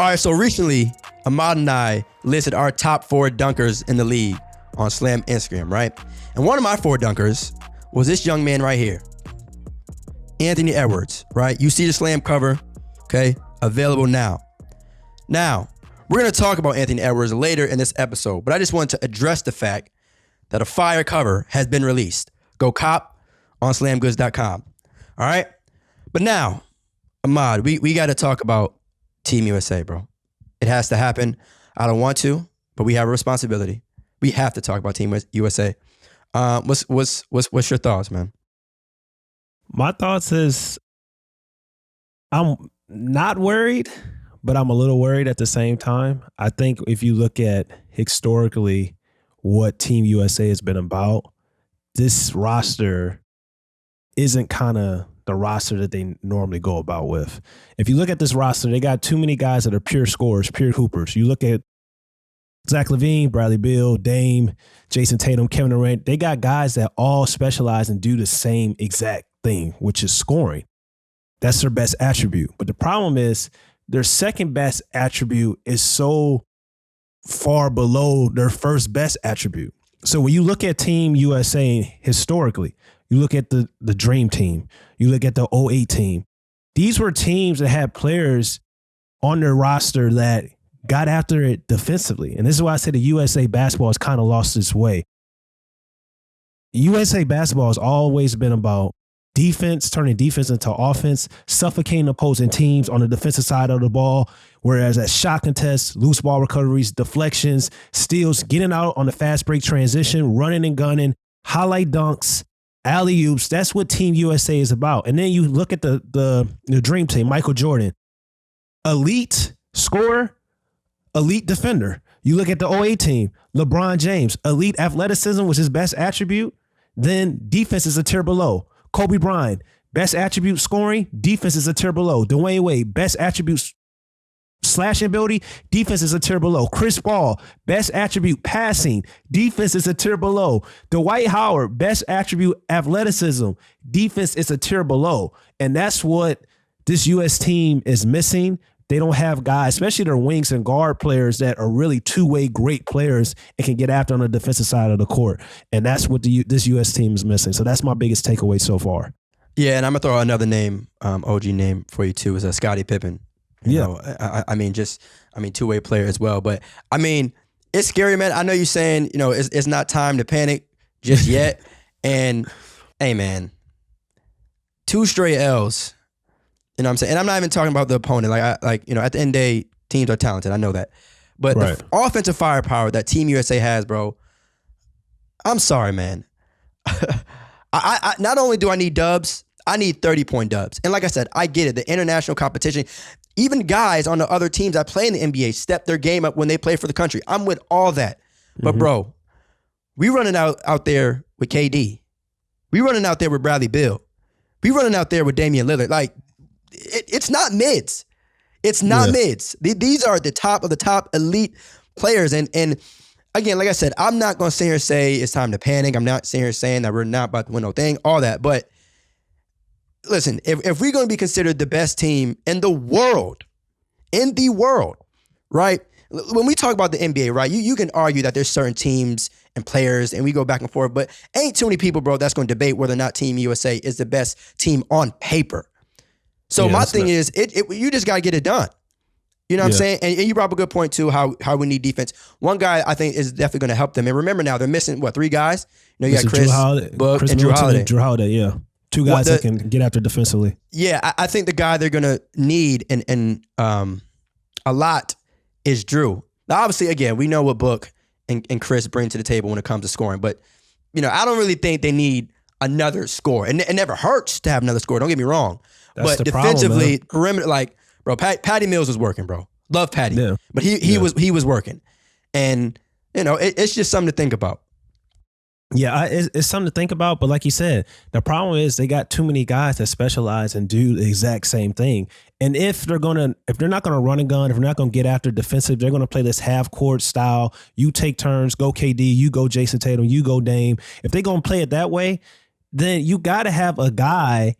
All right, so recently, Ahmad and I listed our top 4 dunkers in the league on Slam Instagram, right? And one of my 4 dunkers was this young man right here, Anthony Edwards, right? You see the Slam cover, okay? Available now. Now, we're going to talk about Anthony Edwards later in this episode, but I just wanted to address the fact that a fire cover has been released. Go cop on slamgoods.com. All right? But now, Ahmad, we got to talk about Team USA, bro. It has to happen. I don't want to, but we have a responsibility. We have to talk about Team USA. What's your thoughts, man? My thoughts is I'm not worried, but I'm a little worried at the same time. I think if you look at historically what Team USA has been about, this roster isn't kind of the roster that they normally go about with. If you look at this roster, they got too many guys that are pure scorers, pure hoopers. You look at Zach LaVine, Bradley Beal, Dame, Jason Tatum, Kevin Durant. They got guys that all specialize and do the same exact thing, which is scoring. That's their best attribute. But the problem is their second best attribute is so far below their first best attribute. So when you look at Team USA historically, you look at the Dream Team, you look at the 08 team. These were teams that had players on their roster that got after it defensively. And this is why I say the USA basketball has kind of lost its way. USA basketball has always been about defense, turning defense into offense, suffocating opposing teams on the defensive side of the ball. Whereas at shot contests, loose ball recoveries, deflections, steals, getting out on the fast break transition, running and gunning, highlight dunks, alley-oops, that's what Team USA is about. And then you look at the Dream Team, Michael Jordan, elite scorer, elite defender. You look at the 08 team, LeBron James, elite athleticism was his best attribute, then defense is a tier below. Kobe Bryant, best attribute scoring, defense is a tier below. Dwayne Wade, best attribute slashing ability, defense is a tier below. Chris Paul, best attribute passing, defense is a tier below. Dwight Howard, best attribute athleticism, defense is a tier below. And that's what this US team is missing. They don't have guys, especially their wings and guard players that are really two-way great players and can get after on the defensive side of the court. And that's what this US team is missing. So that's my biggest takeaway so far. Yeah, and I'm going to throw another name, OG name for you too, is Scottie Pippen. You know, I mean, two-way player as well. But, I mean, it's scary, man. I know you're saying, you know, it's not time to panic just yet. And, hey, man, 2 straight L's. You know what I'm saying? And I'm not even talking about the opponent. At the end of the day, teams are talented. I know that. But the offensive firepower that Team USA has, bro, I'm sorry, man. I not only do I need dubs, I need 30-point dubs. And like I said, I get it. The international competition, even guys on the other teams that play in the NBA step their game up when they play for the country. I'm with all that. But, bro, we running out there with KD. We running out there with Bradley Beal. We running out there with Damian Lillard. Like, it's not mids. It's not mids. These are the top of the top elite players. And again, like I said, I'm not going to sit here and say it's time to panic. I'm not sitting here saying that we're not about to win no thing, all that. But listen, if we're going to be considered the best team in the world, right? When we talk about the NBA, right, you can argue that there's certain teams and players and we go back and forth, but ain't too many people, bro, that's going to debate whether or not Team USA is the best team on paper. So my thing is, you just got to get it done. You know what I'm saying? And you brought up a good point, too, how we need defense. One guy, I think, is definitely going to help them. And remember now, they're missing, 3 guys? You know, you got Chris Book, and Drew Holiday. Drew Holiday, yeah. 2 guys that can get after defensively. Yeah, I think the guy they're going to need and a lot is Drew. Now, obviously, again, we know what Book and Chris bring to the table when it comes to scoring. But, you know, I don't really think they need another score. And it never hurts to have another score. Don't get me wrong. But defensively, perimeter, bro, Patty Mills was working, bro. Love Patty. Yeah. But he was working. And, you know, it's just something to think about. Yeah, it's something to think about. But like you said, the problem is they got too many guys that specialize and do the exact same thing. And if they're not gonna run and gun, if they're not gonna get after defensive, they're gonna play this half court style. You take turns, go KD, you go Jason Tatum, you go Dame. If they're gonna play it that way, then you gotta have a guy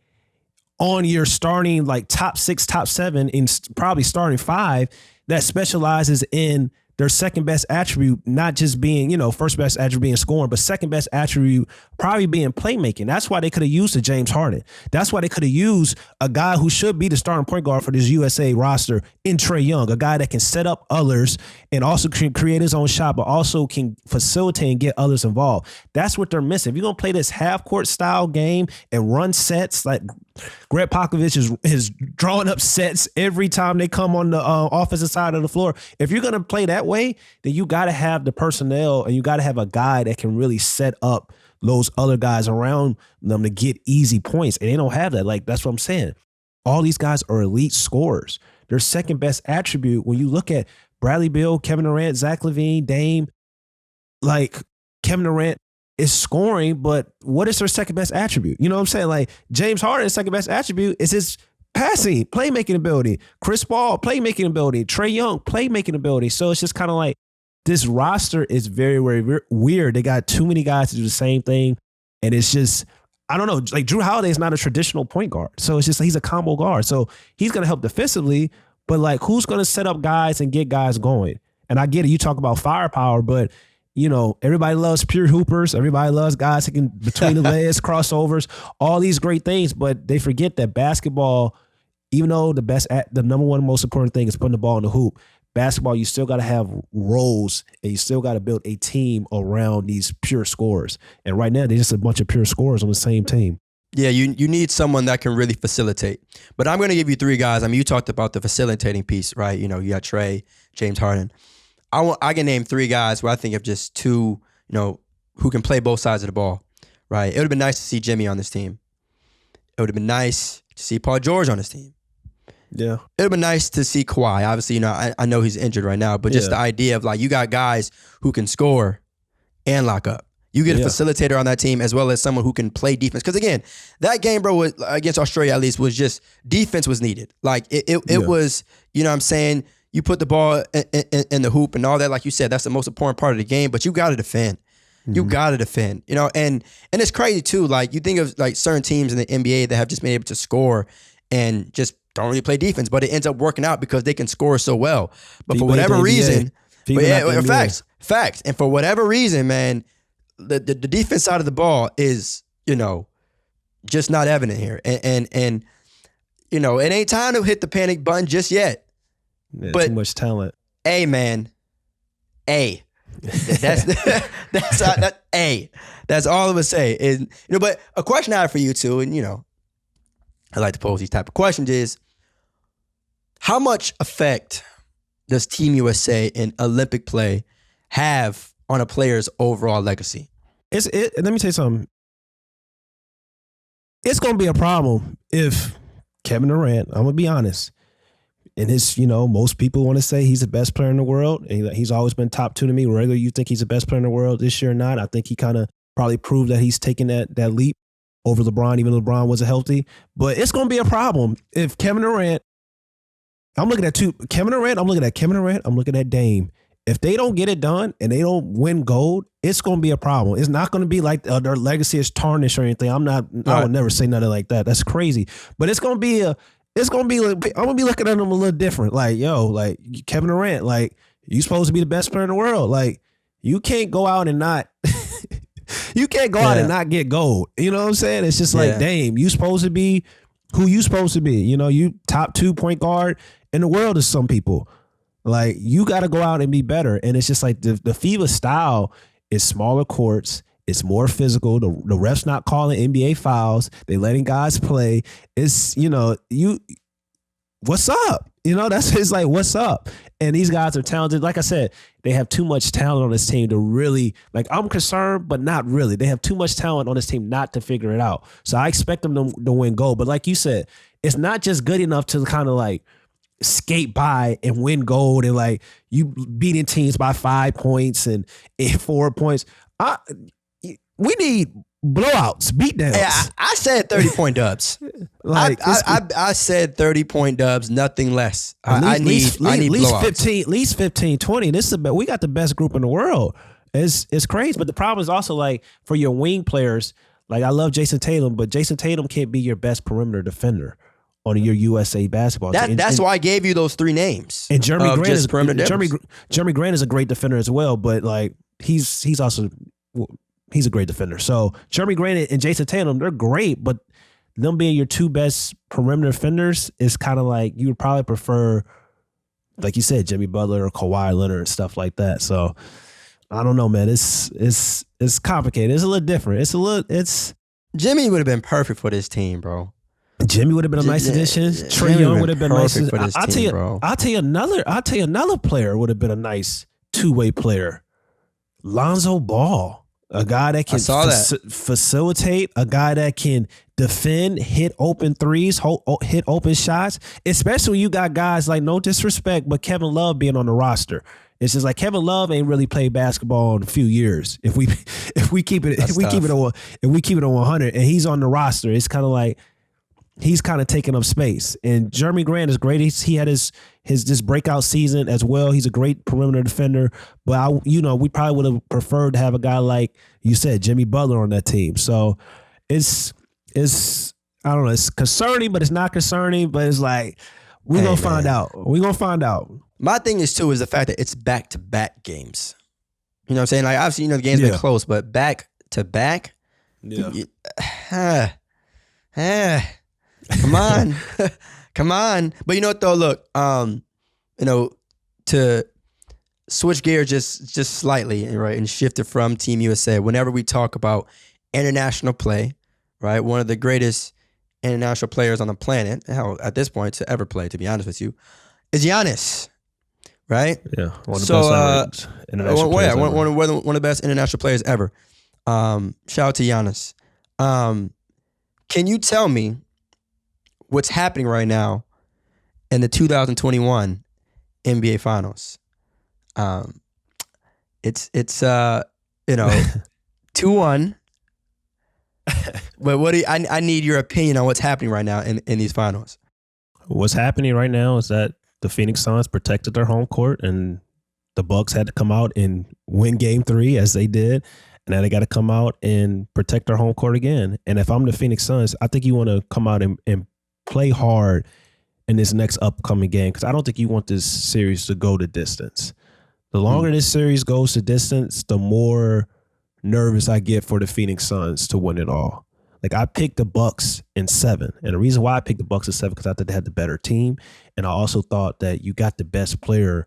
on your starting like top 6, top 7, and probably starting 5 that specializes in their second best attribute, not just being, first best attribute being scoring, but second best attribute probably being playmaking. That's why they could have used a James Harden. That's why they could have used a guy who should be the starting point guard for this USA roster in Trae Young, a guy that can set up others and also can create his own shot, but also can facilitate and get others involved. That's what they're missing. If you're going to play this half-court style game and run sets, like Greg Popovich is drawing up sets every time they come on the offensive side of the floor. If you're going to play that way, then you got to have the personnel and you got to have a guy that can really set up those other guys around them to get easy points. And they don't have that. Like, that's what I'm saying. All these guys are elite scorers. Their second best attribute, when you look at Bradley Beal, Kevin Durant, Zach LaVine, Dame, like Kevin Durant is scoring, but what is their second best attribute? You know what I'm saying? Like James Harden's second best attribute is his passing, playmaking ability. Chris Paul, playmaking ability. Trae Young, playmaking ability. So it's just kind of like this roster is very, very weird. They got too many guys to do the same thing. And it's just, I don't know, like Drew Holiday is not a traditional point guard. So it's just, he's a combo guard. So he's going to help defensively, but like who's going to set up guys and get guys going? And I get it. You talk about firepower, but everybody loves pure hoopers. Everybody loves guys who can between the legs, crossovers, all these great things. But they forget that basketball, even though the number one most important thing is putting the ball in the hoop, basketball, you still got to have roles and you still got to build a team around these pure scorers. And right now, they're just a bunch of pure scorers on the same team. Yeah, you need someone that can really facilitate. But I'm going to give you 3 guys. I mean, you talked about the facilitating piece, right? You got Trae, James Harden. I can name 3 guys where I think of just 2, who can play both sides of the ball, right? It would have been nice to see Jimmy on this team. It would have been nice to see Paul George on this team. Yeah. It would have been nice to see Kawhi. Obviously, I know he's injured right now, but just the idea of like you got guys who can score and lock up. You get a facilitator on that team as well as someone who can play defense. Because again, that game, bro, against Australia at least was just defense was needed. Like it was, what I'm saying? You put the ball in the hoop and all that, like you said, that's the most important part of the game, but you got to defend. You got to defend, and it's crazy too. Like you think of like certain teams in the NBA that have just been able to score and just don't really play defense, but it ends up working out because they can score so well. But for whatever reason, facts. And for whatever reason, man, the defense side of the ball is, just not evident here. And it ain't time to hit the panic button just yet. Yeah, but too much talent. A man, A. That's That's all I'm gonna say. Is but a question I have for you too, and I like to pose these type of questions is, how much effect does Team USA in Olympic play have on a player's overall legacy? Let me tell you something. It's gonna be a problem if Kevin Durant, I'm gonna be honest. And his, most people want to say he's the best player in the world. And he's always been top 2 to me. Whether you think he's the best player in the world this year or not, I think he kind of probably proved that he's taken that leap over LeBron, even though LeBron wasn't healthy. But it's going to be a problem if Kevin Durant, I'm looking at Kevin Durant, I'm looking at Dame. If they don't get it done and they don't win gold, it's going to be a problem. It's not going to be like their legacy is tarnished or anything. I would never say nothing like that. That's crazy. But it's going to be I'm gonna be looking at them a little different. Like, like Kevin Durant, like you supposed to be the best player in the world. Like you can't go out and not, get gold. You know what I'm saying? It's just like, Dame, you supposed to be who you supposed to be. You top 2 point guard in the world to some people. Like you got to go out and be better. And it's just like the FIBA style is smaller courts. It's more physical. The refs not calling NBA fouls. They letting guys play. It's, what's up? It's like, what's up? And these guys are talented. Like I said, they have too much talent on this team to really, like, I'm concerned, but not really. They have too much talent on this team not to figure it out. So I expect them to win gold. But like you said, it's not just good enough to kind of like skate by and win gold and like you beating teams by 5 points and 4 points. We need blowouts, beatdowns. Yeah, I said 30-point dubs. I said 30-point dubs, nothing less. I need blowouts. At least 15, 20. We got the best group in the world. It's crazy. But the problem is also like for your wing players, Like, I love Jason Tatum, but Jason Tatum can't be your best perimeter defender on your USA basketball team. That's why I gave you those three names. And Jeremy Grant is perimeter Jeremy Grant is a great defender as well, but like he's also he's a great defender. So Jeremy Grant and Jason Tatum, they're great, but them being your two best perimeter defenders is kind of like you would probably prefer, like you said, Jimmy Butler or Kawhi Leonard and stuff like that. So I don't know, man. It's complicated. It's a little different. Jimmy would have been perfect for this team, bro. Jimmy would have been a nice addition. Trae Young would have been nice. I'll tell you another player would have been a nice two-way player. Lonzo Ball, a guy that can facilitate, a guy that can defend, hit open threes, hit open shots. Especially when you got guys like, no disrespect, but Kevin Love being on the roster. It's just like Kevin Love ain't really played basketball in a few years. If we keep it on 100, and he's on the roster, it's kind of like he's kind of taking up space. And Jeremy Grant is great. He had his this breakout season as well. He's a great perimeter defender. But we probably would have preferred to have a guy like you said, Jimmy Butler on that team. So it's I don't know. It's concerning, but it's not concerning. But it's like we're gonna find out. We're gonna find out. My thing is the fact that it's back-to-back games. You know what I'm saying? Like, obviously, the game's been close, but back-to-back? Yeah. Come on. Come on. But you know what, though? Look, to switch gears just slightly, right, and shift it from Team USA, whenever we talk about international play, right, one of the greatest international players on the planet, hell, at this point, to ever play, to be honest with you, is Giannis. Right? Yeah. One of the best international players ever. One of the best international players ever. Shout out to Giannis. Can you tell me what's happening right now in the 2021 NBA Finals? It's 2-1. But I need your opinion on what's happening right now in these finals. What's happening right now is that the Phoenix Suns protected their home court, and the Bucks had to come out and win Game 3 as they did, and now they got to come out and protect their home court again. And if I'm the Phoenix Suns, I think you want to come out and play hard in this next upcoming game, because I don't think you want this series to go the distance. The longer this series goes to distance, the more nervous I get for the Phoenix Suns to win it all. Like, I picked the Bucks in 7. And the reason why I picked the Bucks in 7, because I thought they had the better team. And I also thought that you got the best player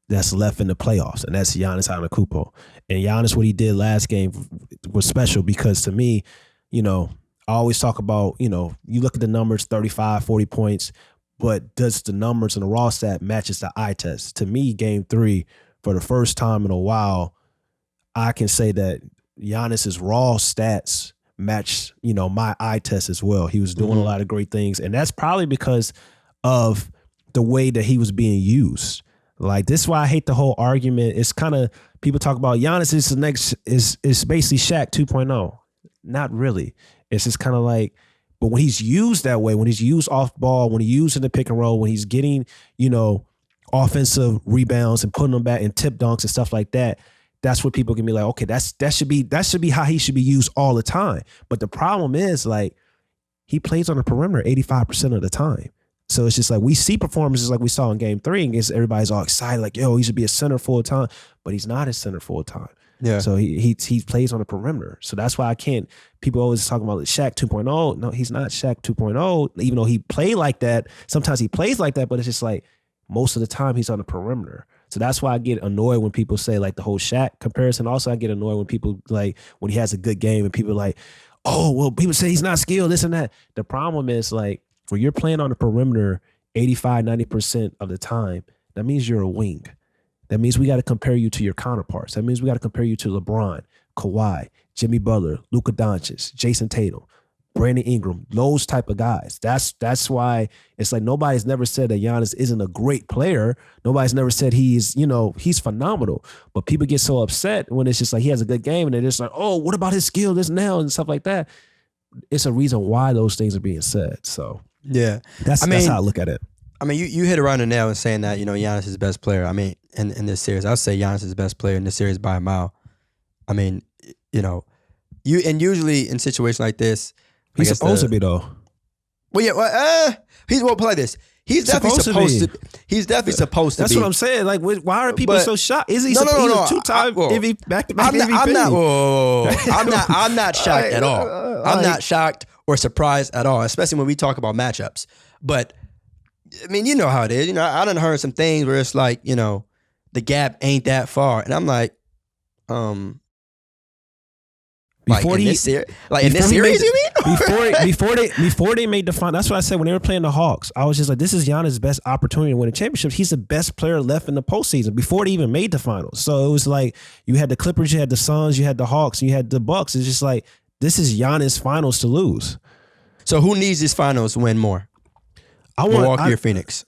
that's left in the playoffs, and that's Giannis Antetokounmpo. And Giannis, what he did last game was special, because to me, I always talk about, you look at the numbers, 35, 40 points, but does the numbers and the raw stat matches the eye test? To me, Game 3, for the first time in a while, I can say that Giannis's raw stats match, my eye test as well. He was doing a lot of great things, and that's probably because of the way that he was being used. Like, this is why I hate the whole argument. It's kind of, people talk about Giannis is the next, is basically Shaq 2.0. Not really. It's just kind of like, but when he's used that way, when he's used off ball, when he's used in the pick and roll, when he's getting, offensive rebounds and putting them back in tip dunks and stuff like that, that's what people can be like, okay, that should be how he should be used all the time. But the problem is, like, he plays on the perimeter 85% of the time. So it's just like, we see performances like we saw in Game 3, and everybody's all excited, like, yo, he should be a center full time, but he's not a center full time. Yeah. So he plays on the perimeter. So that's why people always talking about Shaq 2.0. No, he's not Shaq 2.0, even though he played like that. Sometimes he plays like that, but it's just like, most of the time he's on the perimeter. So that's why I get annoyed when people say, like, the whole Shaq comparison. Also, I get annoyed when people, like, when he has a good game and people are like, oh, well, people say he's not skilled, this and that. The problem is, like, when you're playing on the perimeter 85, 90% of the time, that means you're a wing. That means we got to compare you to your counterparts. That means we got to compare you to LeBron, Kawhi, Jimmy Butler, Luka Doncic, Jason Tatum, Brandon Ingram, those type of guys. That's why it's like, nobody's never said that Giannis isn't a great player. Nobody's never said he's phenomenal. But people get so upset when it's just like he has a good game, and they're just like, oh, what about his skill, this now, and stuff like that. It's a reason why those things are being said. So yeah, that's how I look at it. I mean, you hit around the nail in saying that, Giannis is the best player. I mean, in this series, I'll say Giannis is the best player in this series by a mile. I mean, usually in situations like this, he's supposed to be though. Well, yeah. Well, play this. He's definitely supposed to. He's definitely supposed to be. That's what I'm saying. Like, why are people so shocked? Is he? He's a 2-time back-to-back MVP. I'm not shocked at all. I'm not shocked or surprised at all, especially when we talk about matchups. But I mean, you know how it is. You know, I done heard some things where it's like, you know, the gap ain't that far, and I'm like, in this series, you mean? before they made the final, that's what I said when they were playing the Hawks. I was just like, this is Giannis' best opportunity to win a championship. He's the best player left in the postseason before they even made the finals. So it was like you had the Clippers, you had the Suns, you had the Hawks, you had the Bucks. It's just like this is Giannis' finals to lose. So who needs this finals to win more? Milwaukee or Phoenix?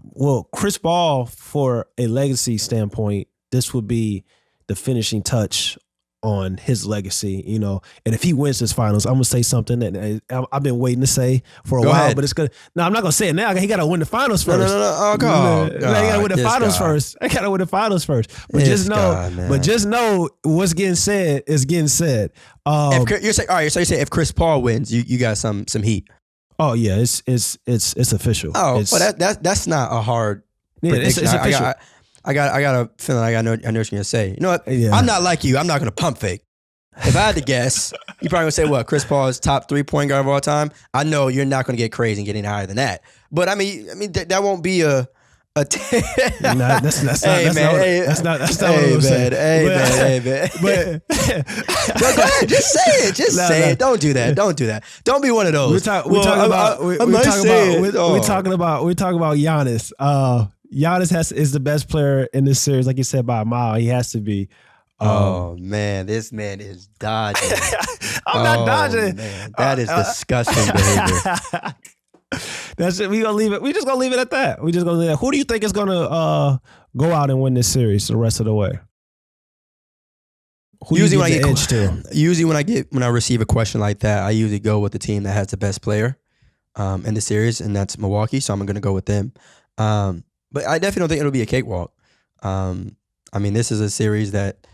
Well, Chris Paul, for a legacy standpoint, this would be the finishing touch on his legacy, you know. And if he wins this finals, I'm gonna say something that I've been waiting to say for a while, ahead. but it's good. No, I'm not gonna say it now. He gotta win the finals first. No. Oh, God. He gotta win the finals first. I gotta win the finals first. But just know what's getting said is getting said. You're saying if Chris Paul wins, you got some heat. Oh yeah, it's official. Oh, that's not a hard prediction. It's official. I got a feeling like I know what you're gonna say. You know what? Yeah. I'm not like you. I'm not gonna pump fake. If I had to guess, you probably gonna say what? Chris Paul is top 3-point guard of all time. I know you're not gonna get crazy and get any higher than that. But I mean that won't be a. That's not what I'm saying. Hey man. But go ahead, just say it. Just say it. Don't do that. Don't be one of those. We're talking about Giannis. Giannis is the best player in this series, like you said, by a mile. He has to be. Oh man, this man is dodging. I'm not dodging. Man, that is disgusting behavior. That's it. We just gonna leave it at that. We just gonna leave it. Who do you think is gonna go out and win this series the rest of the way? Usually when I receive a question like that, I usually go with the team that has the best player in the series, and that's Milwaukee. So I'm gonna go with them. But I definitely don't think it'll be a cakewalk. I mean, this is a series that,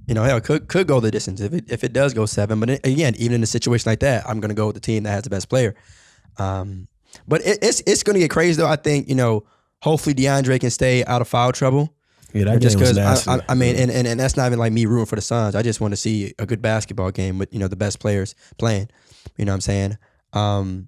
you know, hell, could go the distance if it does go 7. But again, even in a situation like that, I'm going to go with the team that has the best player. But it's going to get crazy, though. I think, you know, hopefully DeAndre can stay out of foul trouble. Yeah, that just because I mean, and that's not even like me rooting for the Suns. I just want to see a good basketball game with, you know, the best players playing. You know what I'm saying?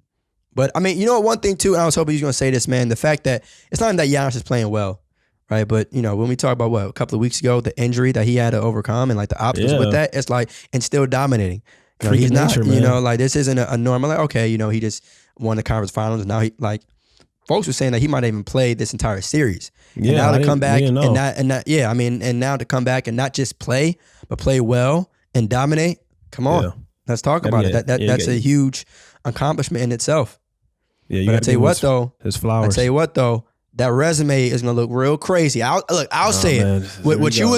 But I mean, you know, one thing too, and I was hoping you were going to say this, man, the fact that it's not even that Giannis is playing well, right? But, you know, when we talk about a couple of weeks ago, the injury that he had to overcome and like the obstacles with that, it's like, and still dominating. You know, he's not, nature, you know, like this isn't a normal, like, okay, you know, he just won the conference finals. And now he, like, folks were saying that he might even play this entire series. Yeah. And now to come back and now to come back and not just play, but play well and dominate. Come on. Yeah. Let's talk about it. That's a huge accomplishment in itself. Yeah, but I tell you what though, his flowers. I tell you what though, that resume is gonna look real crazy. I'll say it. What you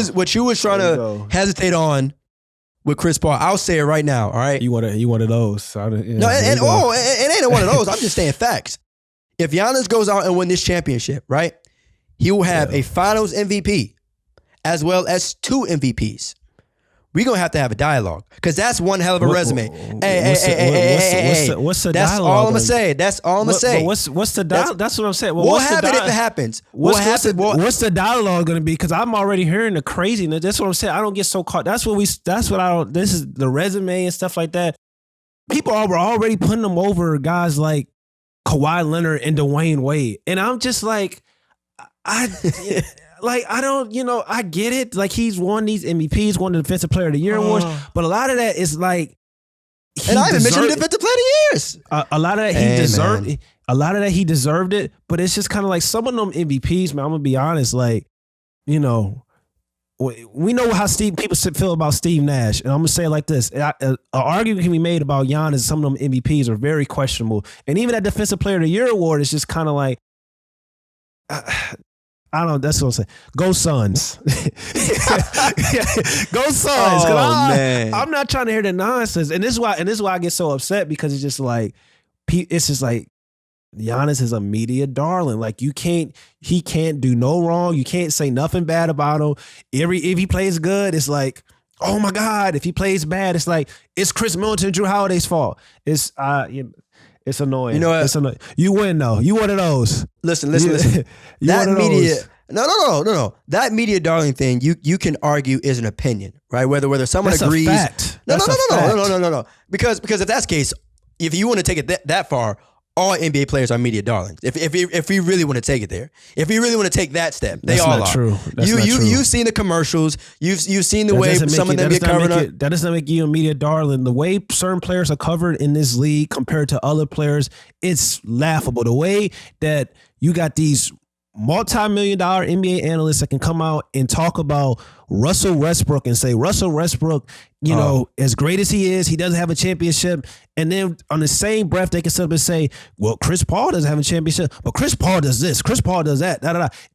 was trying to hesitate on with Chris Paul, I'll say it right now. All right, you one of those. So it ain't one of those. I'm just saying facts. If Giannis goes out and win this championship, right, he will have a Finals MVP as well as 2 MVPs. We're going to have a dialogue because that's one hell of a resume. What's the that's dialogue? All I'm going to say. That's all I'm going to say. What's the dialogue? That's what I'm saying. Well, we'll have it if it happens. What's the dialogue going to be? Because I'm already hearing the craziness. That's what I'm saying. I don't get so caught. This is the resume and stuff like that. People were already putting them over guys like Kawhi Leonard and Dwayne Wade. And I'm just like, I don't, you know, I get it. Like he's won these MVPs, won the Defensive Player of the Year awards, but a lot of that is like, and I haven't mentioned Defensive Player of the Years. A lot of that he deserved. Man. A lot of that he deserved it, but it's just kind of like some of them MVPs, man. I'm gonna be honest, like, you know, we know how people feel about Steve Nash, and I'm gonna say it like this: an argument can be made about Giannis. Some of them MVPs are very questionable, and even that Defensive Player of the Year award is just kind of like. I don't know. That's what I'm saying. Go Suns. Go Suns. Man. I'm not trying to hear the nonsense. And this is why I get so upset because it's just like Giannis is a media darling. Like he can't do no wrong. You can't say nothing bad about him. If he plays good, it's like, oh my God, if he plays bad, it's like, it's Chris Middleton, Drew Holiday's fault. It's annoying. You know what? It's annoying. You win though. You one of those. Listen. You That one of media, those. no. That media darling thing, you can argue is an opinion, right? Whether someone That's agrees. a fact. No. Because if that's the case, if you want to take it that far, all NBA players are media darlings. If we really want to take it there, if we really want to take that step, they That's all not are. true. That's not true. You've seen the commercials. You've seen the way some of them get covered up. That doesn't make you a media darling. The way certain players are covered in this league compared to other players, it's laughable. The way that you got these multi-million-dollar NBA analysts that can come out and talk about Russell Westbrook and say Russell Westbrook, as great as he is, he doesn't have a championship. And then on the same breath, they can sit up and say, well, Chris Paul doesn't have a championship, but Chris Paul does this, Chris Paul does that.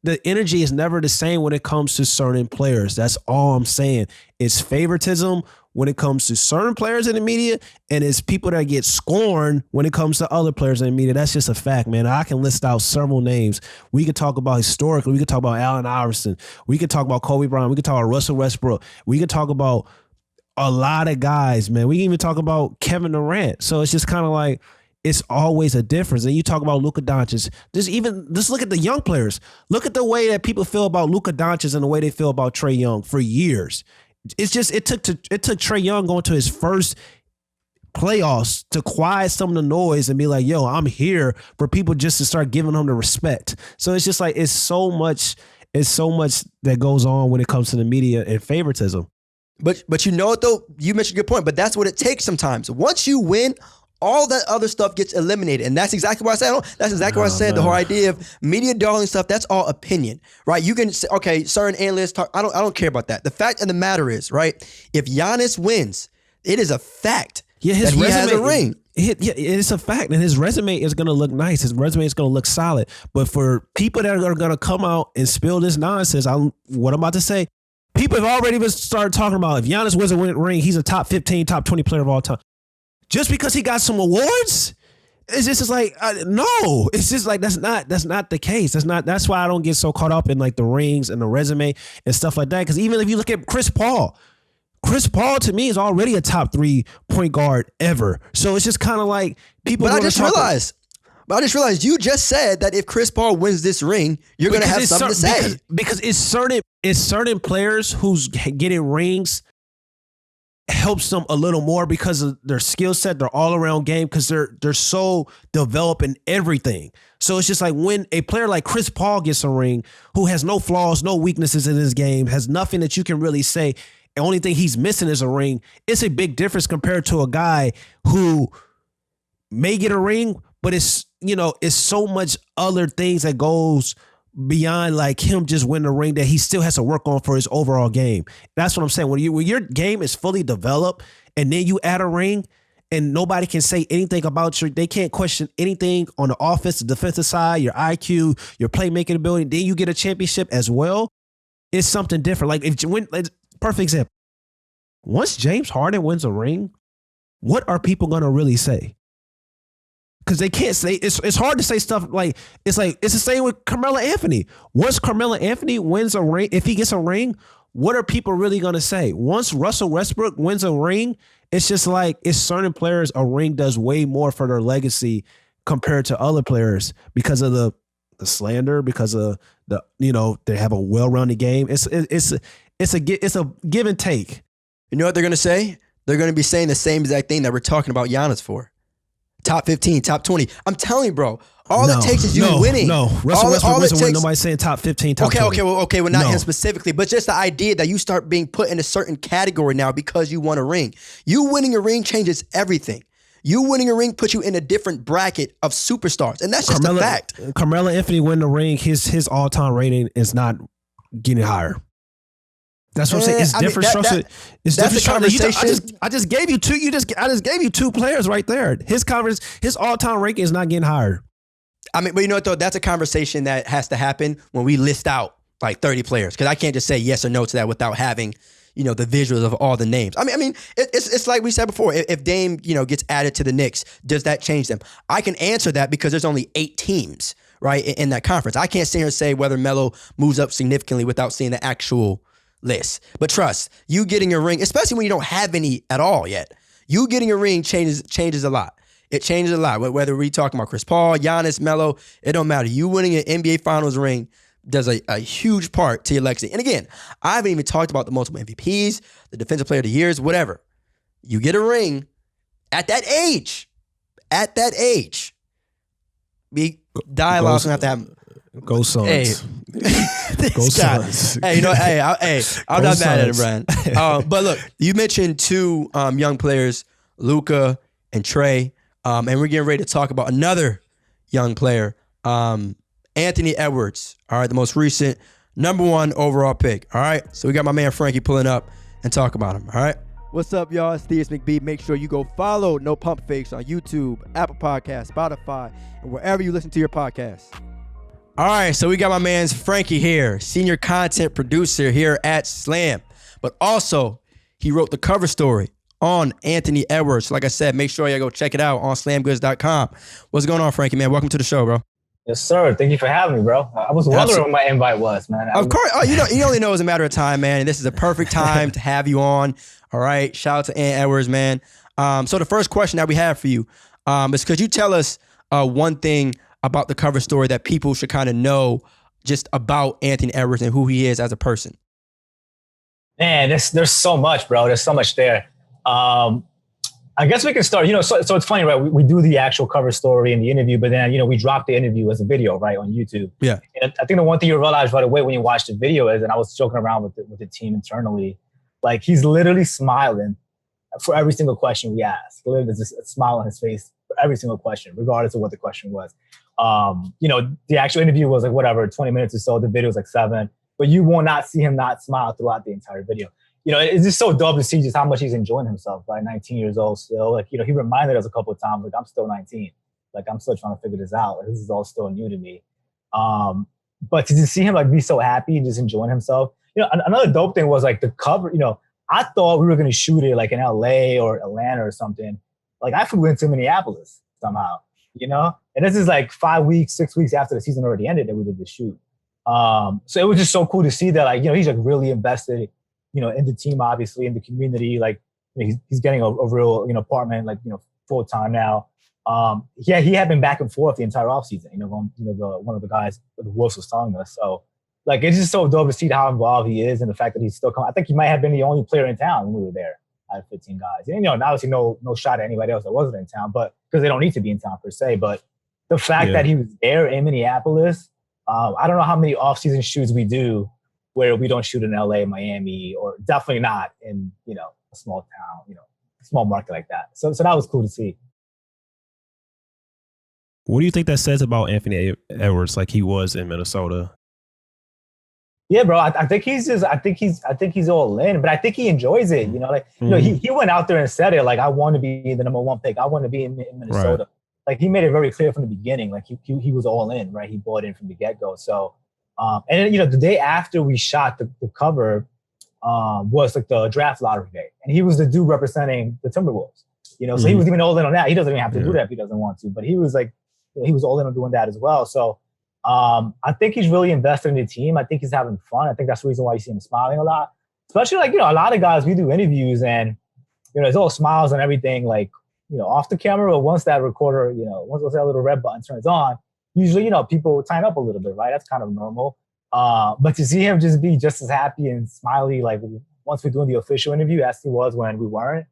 The energy is never the same when it comes to certain players. That's all I'm saying. It's favoritism when it comes to certain players in the media, and it's people that get scorned when it comes to other players in the media. That's just a fact, man. I can list out several names. We could talk about historically. We could talk about Allen Iverson. We could talk about Kobe Bryant. We could talk about Russell Westbrook. We could talk about a lot of guys, man. We can even talk about Kevin Durant. So it's just kind of like, it's always a difference. And you talk about Luka Doncic. Just look at the young players. Look at the way that people feel about Luka Doncic and the way they feel about Trae Young for years. It's just it took Trae Young going to his first playoffs to quiet some of the noise and be like, yo, I'm here, for people just to start giving him the respect. So it's just like, it's so much that goes on when it comes to the media and favoritism. But you know what though? You mentioned a good point, but that's what it takes sometimes. Once you win, all that other stuff gets eliminated. And that's exactly what I said. That's exactly what I said. Man. The whole idea of media darling stuff, that's all opinion, right? You can say, okay, certain analysts talk. I don't care about that. The fact of the matter is, right, if Giannis wins, it is a fact that he has a ring. It's a fact. And his resume is going to look nice. His resume is going to look solid. But for people that are going to come out and spill this nonsense, what I'm about to say, people have already been started talking about, if Giannis wins a ring, he's a top 15, top 20 player of all time. Just because he got some awards, it's just like, no, it's just like, that's not the case. That's why I don't get so caught up in like the rings and the resume and stuff like that. Because even if you look at Chris Paul to me is already a top 3 point guard ever. So it's just kind of like people. But I just realized you just said that if Chris Paul wins this ring, you're going to have something to say. Because it's certain players who's getting rings helps them a little more because of their skill set, their all around game, because they're so developed in everything. So it's just like when a player like Chris Paul gets a ring, who has no flaws, no weaknesses in his game, has nothing that you can really say, the only thing he's missing is a ring. It's a big difference compared to a guy who may get a ring, but it's so much other things that goes beyond like him just winning a ring that he still has to work on for his overall game. That's what I'm saying. When your game is fully developed and then you add a ring and nobody can say anything about they can't question anything on the offense, the defensive side, your IQ, your playmaking ability, then you get a championship as well. It's something different. Perfect example. Once James Harden wins a ring, what are people going to really say? Because they can't say, it's hard to say stuff like it's the same with Carmelo Anthony. Once Carmelo Anthony wins a ring, if he gets a ring, what are people really going to say? Once Russell Westbrook wins a ring, it's just like, it's certain players, a ring does way more for their legacy compared to other players because of the slander, because of they have a well-rounded game. It's a give and take. You know what they're going to say? They're going to be saying the same exact thing that we're talking about Giannis for. Top 15, top 20. I'm telling you, bro. All it takes is you winning. No, Russell Westbrook wins a win. Nobody's saying top 15, top 20. Okay. Well, not him specifically, but just the idea that you start being put in a certain category now because you won a ring. You winning a ring changes everything. You winning a ring puts you in a different bracket of superstars, and that's just a fact. Carmelo Anthony winning the ring, his all-time rating is not getting higher. That's what I'm saying. It's different structure. It's different structure. I just gave you two. I just gave you two players right there. His all-time ranking is not getting higher. I mean, but you know what though? That's a conversation that has to happen when we list out like 30 players, because I can't just say yes or no to that without having the visuals of all the names. I mean, it's like we said before. If Dame gets added to the Knicks, does that change them? I can answer that because there's only 8 teams right in that conference. I can't sit here and say whether Melo moves up significantly without seeing the actual list. But trust, you getting a ring, especially when you don't have any at all yet, you getting a ring changes a lot. It changes a lot. Whether we talking about Chris Paul, Giannis, Melo, it don't matter. You winning an NBA Finals ring does a huge part to your legacy. And again, I haven't even talked about the multiple MVPs, the Defensive Player of the Years, whatever. You get a ring at that age. Dialogue's gonna have to happen. Go Suns. Hey, Go Suns. Hey, I'm not mad at it, Brian. But look, you mentioned two young players, Luka and Trey, and we're getting ready to talk about another young player, Anthony Edwards. All right, the most recent #1 overall pick. All right, so we got my man Frankie pulling up and talk about him. All right. What's up, y'all? It's Theus McBee. Make sure you go follow No Pump Fakes on YouTube, Apple Podcasts, Spotify, and wherever you listen to your podcasts. All right, so we got my man's Frankie here, senior content producer here at Slam. But also, he wrote the cover story on Anthony Edwards. So like I said, make sure you go check it out on slamgoods.com. What's going on, Frankie, man? Welcome to the show, bro. Yes, sir. Thank you for having me, bro. I was wondering what my invite was, man. Of course. Oh, you only know it's a matter of time, man. And this is a perfect time to have you on. All right. Shout out to Ant Edwards, man. So the first question that we have for you is could you tell us one thing about the cover story that people should kind of know just about Anthony Edwards and who he is as a person? Man, there's so much, bro. There's so much there. I guess we can start, so it's funny, right? We do the actual cover story and the interview, but then, we drop the interview as a video, right, on YouTube. Yeah. And I think the one thing you realize right away when you watch the video is, and I was joking around with the team internally, like he's literally smiling for every single question we ask. Literally there's just a smile on his face for every single question, regardless of what the question was. The actual interview was like, whatever, 20 minutes or so. The video was like 7, but you will not see him not smile throughout the entire video. It's just so dope to see just how much he's enjoying himself, right? 19 years old still. Like, he reminded us a couple of times, like, I'm still 19. Like, I'm still trying to figure this out. Like, this is all still new to me. But to just see him, like, be so happy and just enjoying himself. Another dope thing was, like, the cover. I thought we were going to shoot it, like, in L.A. or Atlanta or something. Like, I flew into Minneapolis somehow, And this is, like, 5 weeks, 6 weeks after the season already ended that we did the shoot. So it was just so cool to see that, like, he's, like, really invested in the team, obviously, in the community. Like, he's getting a real, apartment, like, full time now. He had been back and forth the entire offseason, going, one of the guys, the Wolves was telling us. So, like, it's just so dope to see how involved he is and the fact that he's still coming. I think he might have been the only player in town when we were there out of 15 guys. And, obviously no shot at anybody else that wasn't in town, but because they don't need to be in town per se. But the fact that he was there in Minneapolis, I don't know how many offseason shoots we do where we don't shoot in LA, Miami, or definitely not in, a small town, small market like that. So that was cool to see. What do you think that says about Anthony Edwards, like he was in Minnesota? Yeah, bro. I think he's all in, but I think he enjoys it. He went out there and said it, like, I want to be the #1 pick. I want to be in Minnesota. Right. Like, he made it very clear from the beginning. Like, he was all in, right? He bought in from the get-go. So, and the day after we shot the cover was like the draft lottery day, and he was the dude representing the Timberwolves. So he was even all in on that. He doesn't even have to do that if he doesn't want to, but he was like, he was all in on doing that as well. So I think he's really invested in the team. I think he's having fun. I think that's the reason why you see him smiling a lot. Especially like, a lot of guys, we do interviews and, it's all smiles and everything, like, off the camera. But once that recorder, once that little red button turns on, usually, people tighten up a little bit, right? That's kind of normal. But to see him just be just as happy and smiley, like once we're doing the official interview, as he was when we weren't,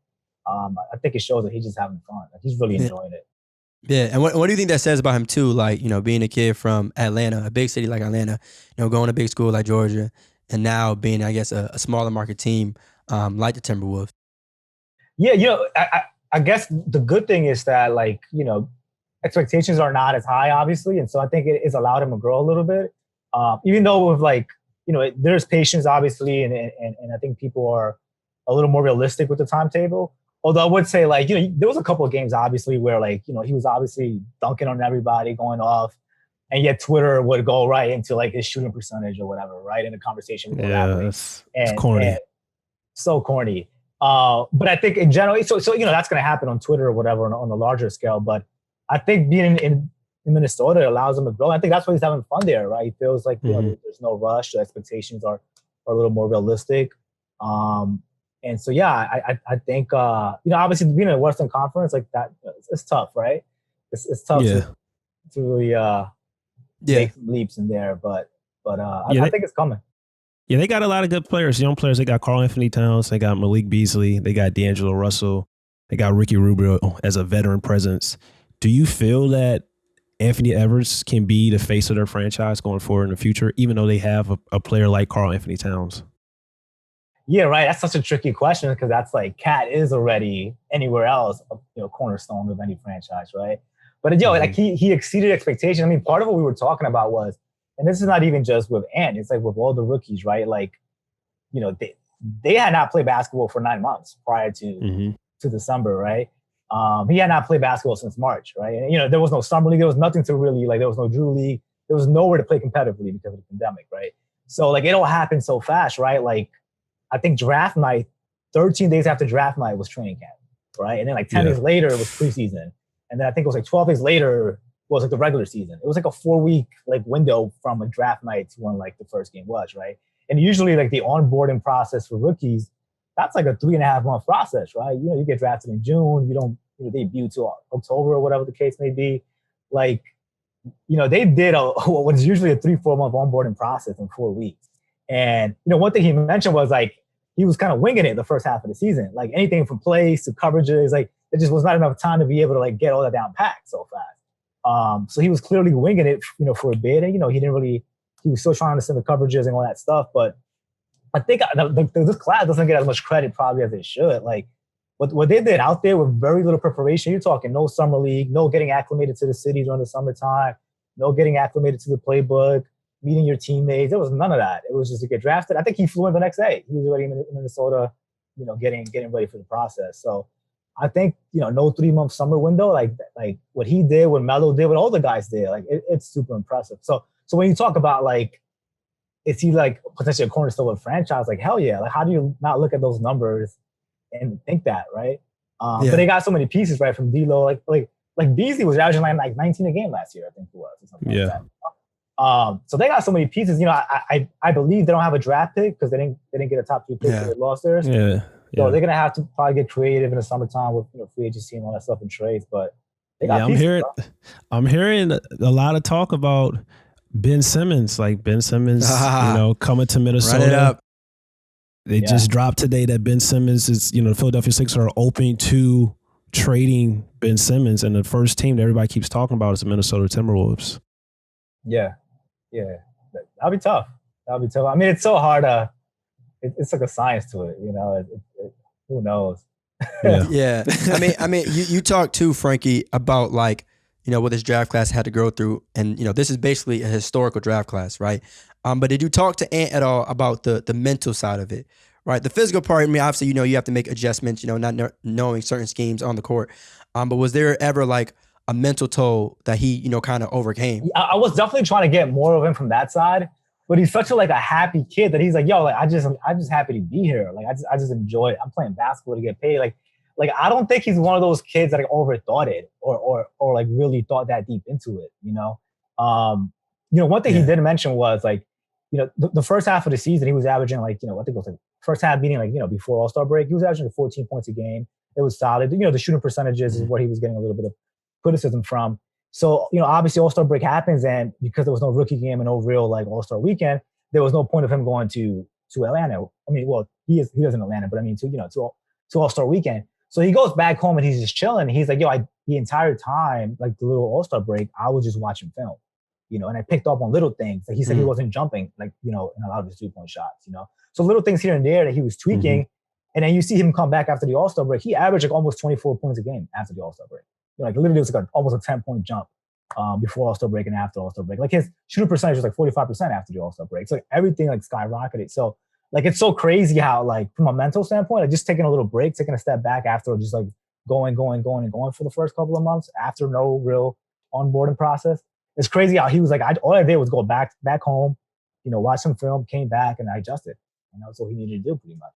I think it shows that he's just having fun. Like, he's really enjoying it. Yeah, and what do you think that says about him too? Like, being a kid from Atlanta, a big city like Atlanta, going to big school like Georgia, and now being, I guess, a smaller market team like the Timberwolves. Yeah, I guess the good thing is that, like, expectations are not as high, obviously, and so I think it has allowed him to grow a little bit. Even though with, like, there's patience, obviously, and I think people are a little more realistic with the timetable. Although I would say, like, there was a couple of games, obviously, where, like, he was obviously dunking on everybody, going off, and yet Twitter would go right into, like, his shooting percentage or whatever, right, in the conversation. It's corny. And so corny. But I think in general, so that's going to happen on Twitter or whatever on a larger scale. But I think being in Minnesota allows him to grow. I think that's why he's having fun there, right? He feels like there's no rush. The expectations are a little more realistic. And so, yeah, I think, obviously being in a Western Conference like that, it's tough, right? It's tough to really make some leaps in there, but I think it's coming. Yeah, they got a lot of good players, young players. They got Karl Anthony Towns, they got Malik Beasley, they got D'Angelo Russell, they got Ricky Rubio as a veteran presence. Do you feel that Anthony Edwards can be the face of their franchise going forward in the future, even though they have a player like Karl Anthony Towns? Yeah, right. That's such a tricky question because that's like Cat is already anywhere else, cornerstone of any franchise, right? But like he exceeded expectations. I mean, part of what we were talking about was, and this is not even just with Ant, it's like with all the rookies, right? Like, they had not played basketball for 9 months prior to December, right? He had not played basketball since March, right? And there was no summer league, there was nothing to really there was no Drew League, there was nowhere to play competitively because of the pandemic, right? So like it all happened so fast, right? Like I think draft night, 13 days after draft night was training camp, right? And then like 10 days later it was preseason. And then I think it was like 12 days later was like the regular season. It was like a 4-week like window from a draft night to when like the first game was, right? And usually like the onboarding process for rookies, that's like a 3.5 month process, right? You get drafted in June, you don't debut till October or whatever the case may be. Like, they did what is usually a 3-4 month onboarding process in 4 weeks. And one thing he mentioned was like he was kind of winging it the first half of the season, like anything from plays to coverages, like it just was not enough time to be able to like get all that down packed so fast. So he was clearly winging it, for a bit. And, he was still trying to understand the coverages and all that stuff. But I think this class doesn't get as much credit probably as it should. Like what they did out there with very little preparation. You're talking no summer league, no getting acclimated to the city during the summertime, no getting acclimated to the playbook, meeting your teammates. There was none of that. It was just to get drafted. I think he flew in the next day. He was already in Minnesota, getting ready for the process. So I think, no 3-month summer window, like what he did, what Melo did, what all the guys did, like it's super impressive. So when you talk about like, is he like potentially a cornerstone of a franchise? Like, hell yeah. Like, how do you not look at those numbers and think that, right? But they got so many pieces, right? From D'Lo, like Beasley was averaging like 19 a game last year, I think it was, or something like that. So they got so many pieces. I believe they don't have a draft pick because they didn't get a top 3 pick, so they lost theirs. So they're gonna have to probably get creative in the summertime with free agency and all that stuff and trades. But they got pieces, I'm hearing a lot of talk about Ben Simmons, coming to Minnesota. Run it up. They just dropped today that Ben Simmons is, the Philadelphia Sixers are open to trading Ben Simmons, and the first team that everybody keeps talking about is the Minnesota Timberwolves. Yeah. That'll be tough. I mean, it's so hard. It's like a science to it, who knows? Yeah. I mean, you talked too, Frankie, about like, what this draft class had to go through. And, this is basically a historical draft class, right? But did you talk to Ant at all about the mental side of it, right? The physical part, I mean, obviously, you have to make adjustments, not knowing certain schemes on the court. But was there ever like a mental toll that he, kind of overcame? I was definitely trying to get more of him from that side, but he's such a happy kid that he's like, yo, like I'm just happy to be here. Like I just enjoy it. I'm playing basketball to get paid. Like I don't think he's one of those kids that overthought it or like really thought that deep into it. One thing he did mention was like, the first half of the season he was averaging like, I think it was like first half meaning like, before All-Star break, he was averaging 14 points a game. It was solid. The shooting percentages is where he was getting a little bit of criticism from. So, obviously All-Star break happens, and because there was no rookie game and no real like All-Star weekend, there was no point of him going to Atlanta. I mean, well, he lives in Atlanta, but I mean to All-Star weekend. So he goes back home and he's just chilling. He's like, yo, the entire time, like the little All-Star break, I was just watching film, and I picked up on little things. Like he said he wasn't jumping, like, in a lot of his 3-point shots, So little things here and there that he was tweaking. And then you see him come back after the All-Star break. He averaged like almost 24 points a game after the All-Star break. Like literally it was like almost a 10-point jump before All-Star break and after All-Star break. Like his shooting percentage was like 45% after the All-Star break. So like everything like skyrocketed. So like it's so crazy how like from a mental standpoint, like just taking a little break, taking a step back after just like going for the first couple of months after no real onboarding process. It's crazy how he was like, all I did was go back home, watch some film, came back and I adjusted. And that's what he needed to do pretty much.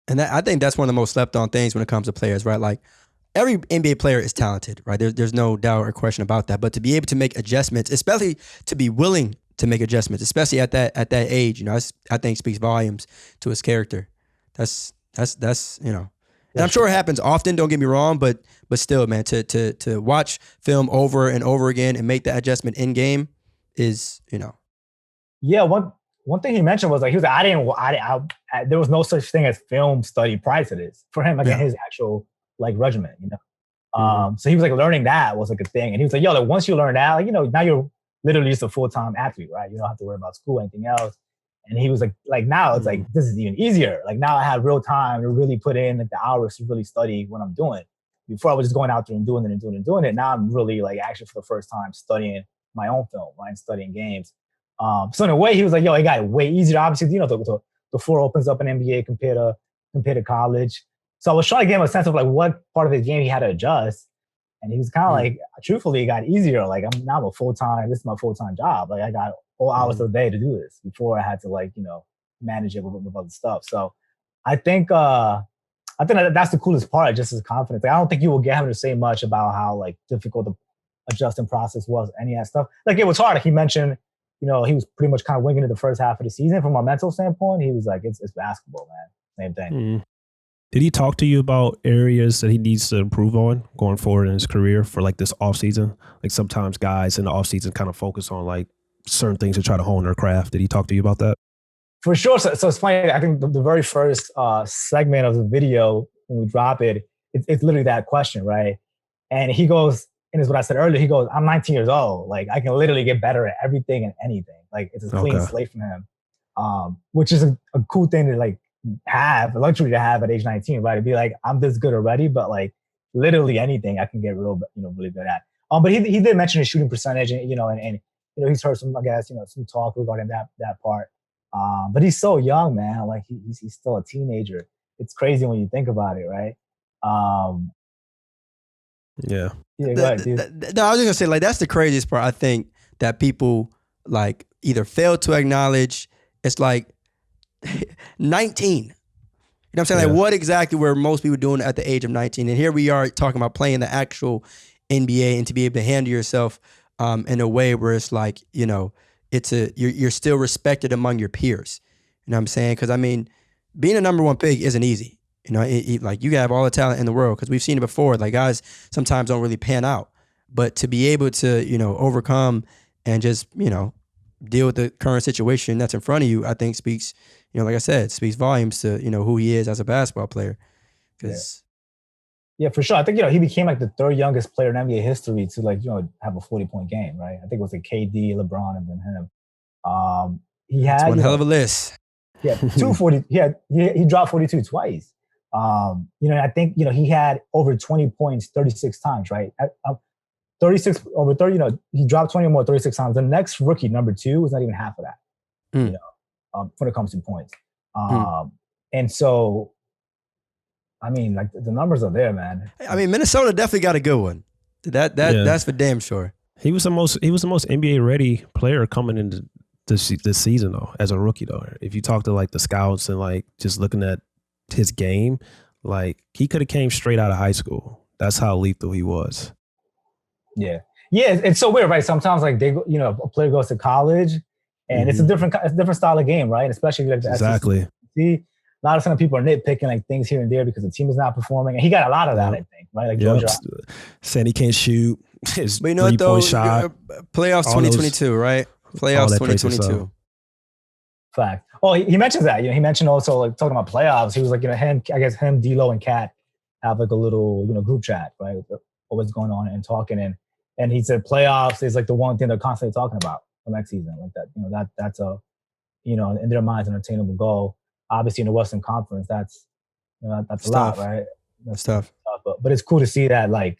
And I think that's one of the most slept on things when it comes to players, right? Like every NBA player is talented, right? There's no doubt or question about that. But to be able to make adjustments, especially to be willing to make adjustments, especially at that age. I think speaks volumes to his character. That's and I'm sure it happens often. Don't get me wrong, but still, man, to watch film over and over again and make that adjustment in game is. Yeah, one thing he mentioned was like he was like, there was no such thing as film study prior to this for him, like in his actual like regimen, So he was like learning that was like a thing, and he was like, yo, like once you learn that, like now you're literally just a full-time athlete, right? You don't have to worry about school, anything else. And he was like now it's like this is even easier. Like now I have real time to really put in like the hours to really study what I'm doing. Before I was just going out there and doing it. Now I'm really like actually for the first time studying my own film, right? And studying games. So in a way, he was like, yo, it got way easier. Obviously, the floor opens up in NBA compared to college. So I was trying to get him a sense of like what part of his game he had to adjust. And he was kind of like, truthfully, it got easier. Like this is my full-time job. Like I got all hours of the day to do this before I had to like, manage it with other stuff. So I think that's the coolest part, just his confidence. Like, I don't think you will get him to say much about how like difficult the adjusting process was, any of that stuff. Like it was hard. He mentioned, he was pretty much kind of winging it the first half of the season. From a mental standpoint, he was like, it's basketball, man. Same thing. Did he talk to you about areas that he needs to improve on going forward in his career for like this offseason? Like sometimes guys in the offseason kind of focus on like certain things to try to hone their craft. Did he talk to you about that? For sure. So it's funny. I think the very first segment of the video, when we drop it, it's literally that question, right? And he goes, and it's what I said earlier, he goes, I'm 19 years old. Like I can literally get better at everything and anything. Like it's a clean slate from him, which is a cool thing to like have, a luxury to have at age 19, right? To be like, I'm this good already, but like literally anything I can get really good at. But he did mention his shooting percentage, and he's heard some, I guess, some talk regarding that part. But he's so young, man. Like he's still a teenager. It's crazy when you think about it, right? Yeah. Yeah, go ahead, dude. No, I was just gonna say, like, that's the craziest part. I think that people like either fail to acknowledge. It's like 19. You know what I'm saying? Like, what exactly were most people doing at the age of 19? And here we are talking about playing the actual NBA and to be able to handle yourself in a way where it's like, you're still respected among your peers. You know what I'm saying? Because I mean, being a number one pick isn't easy. Like you have all the talent in the world, because we've seen it before. Like guys sometimes don't really pan out, but to be able to overcome and just deal with the current situation that's in front of you, I think speaks, like I said, speaks volumes to who he is as a basketball player. Yeah, for sure. I think he became like the third youngest player in NBA history to like have a 40-point game, right? I think it was like KD, LeBron, and then him. He had one hell of a list. Yeah, 240. He dropped 42 twice. I think he had over 20 points 36 times, right? 36 over 30. He dropped 20 or more 36 times. The next rookie, number 2, was not even half of that. When it comes to points. And so, I mean, like the numbers are there, man. I mean, Minnesota definitely got a good one. That's for damn sure. He was the most NBA ready player coming into this season though, as a rookie though. If you talk to like the scouts and like just looking at his game, like he could have came straight out of high school. That's how lethal he was. Yeah. It's so weird, right? Sometimes like a player goes to college, and it's a different style of game, right? Especially like the exactly. SEC. A lot of times people are nitpicking like things here and there because the team is not performing, and he got a lot of that, I think, right? Like Georgia saying he can't shoot his but you know what though? Shot. Playoffs 2022, right? Playoffs 2022. Fact. Oh, he mentions that. He mentioned also like talking about playoffs. He was like, him, D'Lo, and Kat have like a little group chat, right? What's going on and talking, and he said playoffs is like the one thing they're constantly talking about for next season, like that. That's a in their minds an attainable goal. Obviously in the Western Conference, that's a lot, right? That's tough. But it's cool to see that like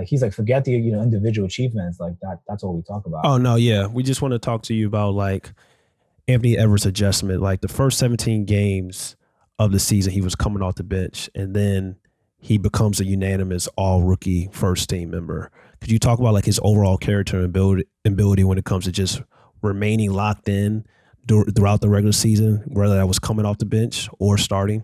he's like, forget the individual achievements, like that's what we talk about. Oh no, yeah. We just want to talk to you about like Anthony Edwards' adjustment. Like the first 17 games of the season, he was coming off the bench, and then he becomes a unanimous all-rookie first-team member. Could you talk about like his overall character and ability when it comes to just remaining locked in throughout the regular season, whether that was coming off the bench or starting?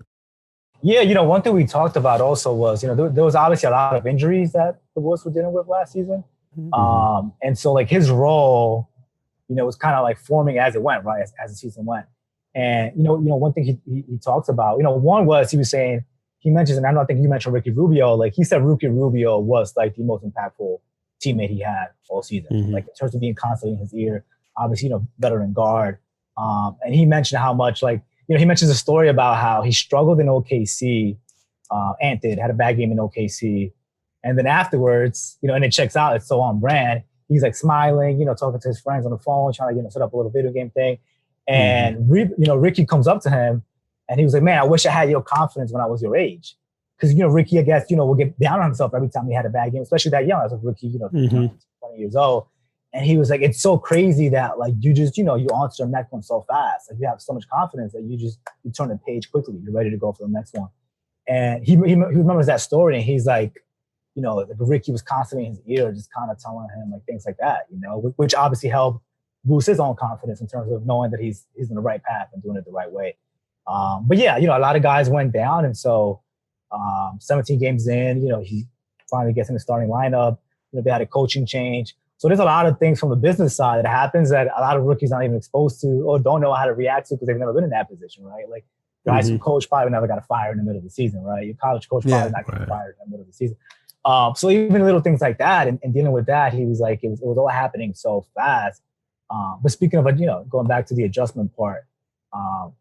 Yeah, one thing we talked about also was, there was obviously a lot of injuries that the Wolves were dealing with last season. And so like his role it was kind of like forming as it went, right, as the season went. And one thing he talks about, one was he was saying, he mentions, and I don't think you mentioned Ricky Rubio. Like he said, Ricky Rubio was like the most impactful teammate he had all season. Mm-hmm. Like in terms of being constantly in his ear, obviously, veteran guard. And he mentioned how much, like, he mentions a story about how he struggled in OKC. Ant had a bad game in OKC. And then afterwards, and it checks out, it's so on brand. He's like smiling, talking to his friends on the phone, trying to, set up a little video game thing. And, Ricky comes up to him and he was like, man, I wish I had your confidence when I was your age. Because, Ricky, I guess, would get down on himself every time he had a bad game, especially that young as a rookie, 20 years old. And he was like, it's so crazy that like you just, you answer the next one so fast. Like you have so much confidence that you turn the page quickly. You're ready to go for the next one. And he remembers that story and he's like, Ricky was constantly in his ear, just kind of telling him like things like that, which obviously helped boost his own confidence in terms of knowing that he's in the right path and doing it the right way. But yeah, a lot of guys went down. And so 17 games in, he finally gets in the starting lineup. They had a coaching change. So there's a lot of things from the business side that happens that a lot of rookies aren't even exposed to or don't know how to react to because they've never been in that position, right? Like guys who coach probably never got fired in the middle of the season, right? Your college coach probably not getting fired in the middle of the season. So even little things like that and dealing with that, he was like, it was all happening so fast. But speaking of, going back to the adjustment part,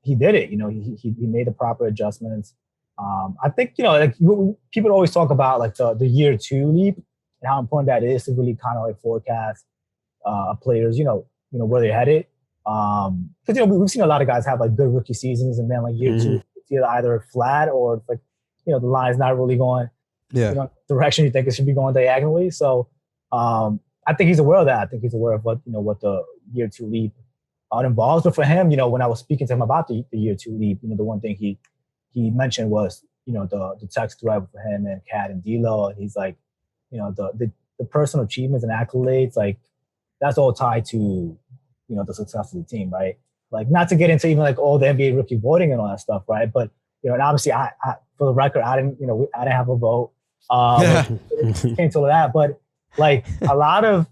he did it. He made the proper adjustments. I think, like people always talk about like the year 2 leap and how important that is to really kind of like forecast players, where they're headed. Because, we've seen a lot of guys have like good rookie seasons and then like year 2, it's either flat or like, the line's not really going direction you think it should be going diagonally. So I think he's aware of that. I think he's aware of what the year 2 leap involves. But for him, when I was speaking to him about the year 2 leap, the one thing he mentioned was, the text thread for him and Kat and D'Lo. And he's like, the personal achievements and accolades, like that's all tied to, the success of the team, right? Like not to get into even like all the NBA rookie voting and all that stuff, right? But, and obviously I for the record, I didn't have a vote. Came to that, but like a lot of,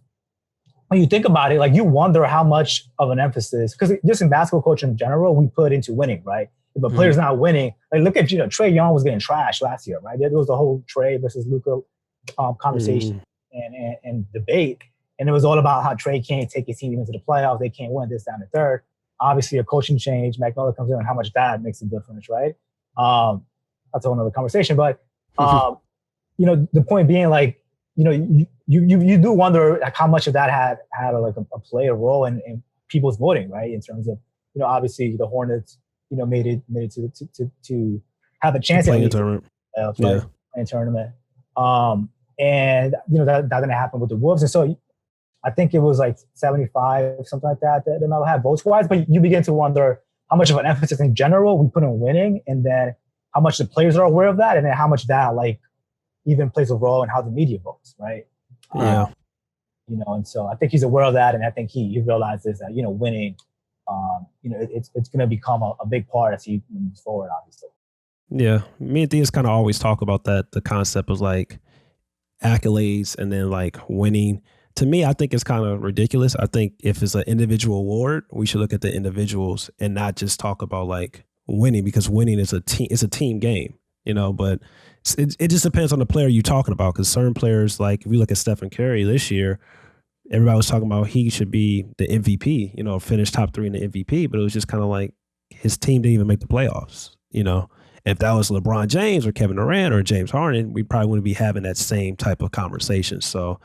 when you think about it, like you wonder how much of an emphasis, because just in basketball coaching in general, we put into winning, right? If a player's not winning, like look at, Trae Young was getting trashed last year, right? There was the whole Trae versus Luka conversation and debate. And it was all about how Trae can't take his team into the playoffs. They can't win this, down, and third. Obviously, a coaching change, McMillan comes in, and how much that makes a difference, right? That's a whole other conversation. But, the point being, like, you do wonder like how much of that had like a play a role in people's voting, right? In terms of, obviously the Hornets, made it to have a chance playing tournament. Playing tournament. And that didn't happen with the Wolves. And so I think it was like 75, something like that they might have votes wise. But you begin to wonder how much of an emphasis in general we put on winning, and then how much the players are aware of that, and then how much that like even plays a role in how the media votes, right? Yeah. And so I think he's aware of that, and I think he realizes that winning, it's going to become a big part as he moves forward, obviously. Yeah, me and Theus kind of always talk about that. The concept of like accolades and then like winning. To me, I think it's kind of ridiculous. I think if it's an individual award, we should look at the individuals and not just talk about like winning, because winning is a team. It's a team game, But it just depends on the player you're talking about. Because certain players, like if we look at Stephen Curry this year, everybody was talking about he should be the MVP. Finish top 3 in the MVP. But it was just kind of like his team didn't even make the playoffs. If that was LeBron James or Kevin Durant or James Harden, we probably wouldn't be having that same type of conversation. So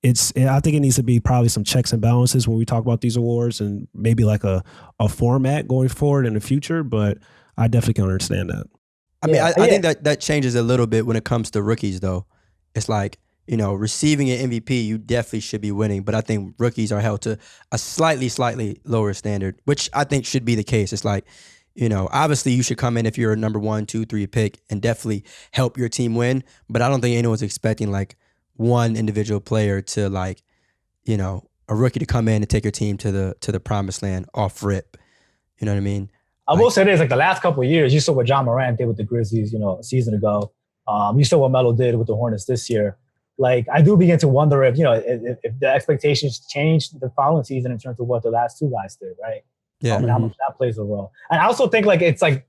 I think it needs to be probably some checks and balances when we talk about these awards, and maybe like a format going forward in the future. But I definitely can understand that. I mean, I think that changes a little bit when it comes to rookies, though. It's like, receiving an MVP, you definitely should be winning. But I think rookies are held to a slightly lower standard, which I think should be the case. It's like, obviously you should come in if you're a number 1, 2, 3 pick and definitely help your team win. But I don't think anyone's expecting like one individual player to like, a rookie to come in and take your team to the promised land off rip. You know what I mean? I will say this, like the last couple of years, you saw what John Morant did with the Grizzlies, a season ago. You saw what Melo did with the Hornets this year. like I do begin to wonder if, if the expectations changed the following season in terms of what the last two guys did, right? Yeah. And how much that plays a role. And I also think it's like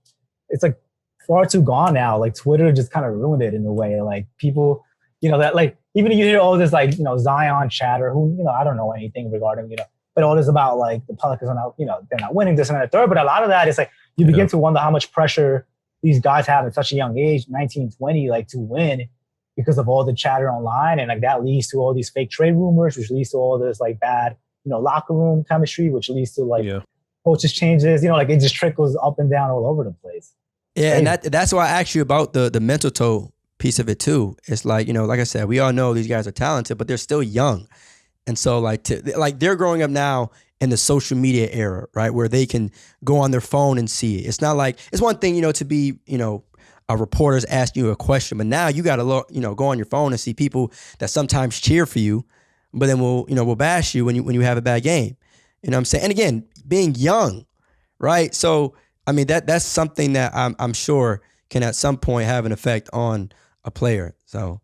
far too gone now. Like Twitter just kind of ruined it in a way. Like people, that like, even you hear all this like, Zion chatter who, I don't know anything regarding, but all this about like the Pelicans are not, they're not winning this and that third. But a lot of that is like, you begin to wonder how much pressure these guys have at such a young age, 19, 20, like to win because of all the chatter online. And like that leads to all these fake trade rumors, which leads to all this like bad, locker room chemistry, which leads to like coaches changes, like it just trickles up and down all over the place. Yeah. And that's why I asked you about the mental toll piece of it too. It's like, like I said, we all know these guys are talented, but they're still young. And so like they're growing up now in the social media era, right? Where they can go on their phone and see it. It's not like, it's one thing, to be, a reporter's asking you a question, but now you got to, go on your phone and see people that sometimes cheer for you, but then will bash you when you have a bad game. You know what I'm saying? And again, being young, right? So, I mean, that's something that I'm sure can at some point have an effect on a player. So